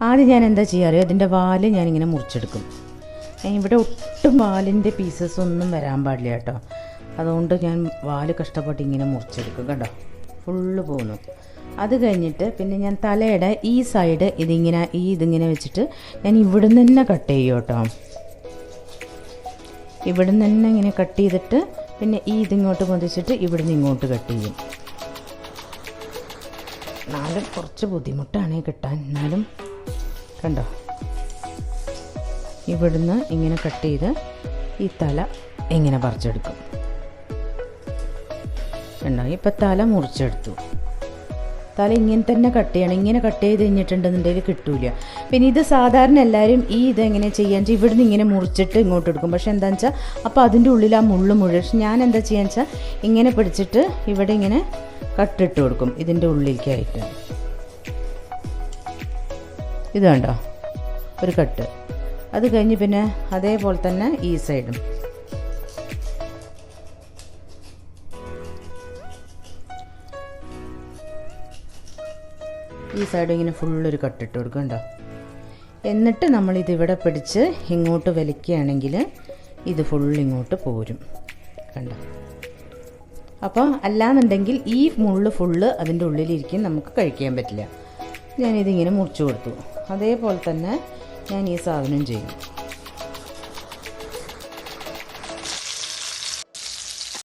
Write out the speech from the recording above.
ആദ്യം ഞാൻ എന്താ ചെയ്യാറ്, അതിൻ്റെ വാല് ഞാനിങ്ങനെ മുറിച്ചെടുക്കും. ഇവിടെ ഒട്ടും വാലിൻ്റെ പീസസ് ഒന്നും വരാൻ പാടില്ല കേട്ടോ. അതുകൊണ്ട് ഞാൻ വാല് കഷ്ടപ്പെട്ട് ഇങ്ങനെ മുറിച്ചെടുക്കും. കണ്ടോ, ഫുള്ള് പോകുന്നു. അത് കഴിഞ്ഞിട്ട് പിന്നെ ഞാൻ തലയുടെ ഈ സൈഡ് ഇതിങ്ങനെ വെച്ചിട്ട് ഞാൻ ഇവിടുന്ന് തന്നെ കട്ട് ചെയ്യും കേട്ടോ. ഇവിടുന്ന് തന്നെ ഇങ്ങനെ കട്ട് ചെയ്തിട്ട് പിന്നെ ഇതിങ്ങോട്ട് പൊതിച്ചിട്ട് ഇവിടുന്ന് ഇങ്ങോട്ട് കട്ട് ചെയ്യും. എന്നാലും കുറച്ച് ബുദ്ധിമുട്ടാണ് കിട്ടാൻ. എന്നാലും കണ്ടോ, ഇവിടുന്ന് ഇങ്ങനെ കട്ട് ചെയ്ത് ഈ തല ഇങ്ങനെ പറിച്ചെടുക്കും. കണ്ടോ, ഇപ്പം തല മുറിച്ചെടുത്തു. തല ഇങ്ങനെ തന്നെ കട്ട് ചെയ്യണം. ഇങ്ങനെ കട്ട് ചെയ്ത് കഴിഞ്ഞിട്ടുണ്ടെന്നുണ്ടെങ്കിൽ കിട്ടൂല. പിന്നെ ഇത് സാധാരണ എല്ലാവരും ഇതെങ്ങനെ ചെയ്യാന്ന് വെച്ചാൽ ഇവിടുന്ന് ഇങ്ങനെ മുറിച്ചിട്ട് ഇങ്ങോട്ട് എടുക്കും. പക്ഷെ എന്താണെന്ന് വെച്ചാൽ അപ്പോൾ അതിൻ്റെ ഉള്ളിൽ ആ മുള്ള് മുഴുവൻ. പക്ഷെ ഞാൻ എന്താ ചെയ്യാന്ന് വെച്ചാൽ ഇങ്ങനെ പിടിച്ചിട്ട് ഇവിടെ ഇങ്ങനെ കട്ടിട്ട് കൊടുക്കും ഇതിൻ്റെ ഉള്ളിലേക്കായിട്ട്. ഇത് കണ്ടോ, ഒരു കട്ട്. അത് കഴിഞ്ഞ് പിന്നെ അതേപോലെ തന്നെ ഈ സൈഡും. ഈ സൈഡ് ഇങ്ങനെ ഫുള്ളൊരു കട്ടിട്ട് കൊടുക്കും. കണ്ടോ. എന്നിട്ട് നമ്മളിതിവിടെ പിടിച്ച് ഇങ്ങോട്ട് വലിക്കുകയാണെങ്കിൽ ഇത് ഫുള്ളിങ്ങോട്ട് പോരും. കണ്ടോ. അപ്പോൾ അല്ലാന്നുണ്ടെങ്കിൽ ഈ മുള്ള് ഫുള്ള് അതിൻ്റെ ഉള്ളിലിരിക്കും, നമുക്ക് കഴിക്കാൻ പറ്റില്ല. ഞാനിതിങ്ങനെ മുറിച്ച് കൊടുത്തു. അതേപോലെ തന്നെ ഞാൻ ഈ സാധനം ചെയ്യും.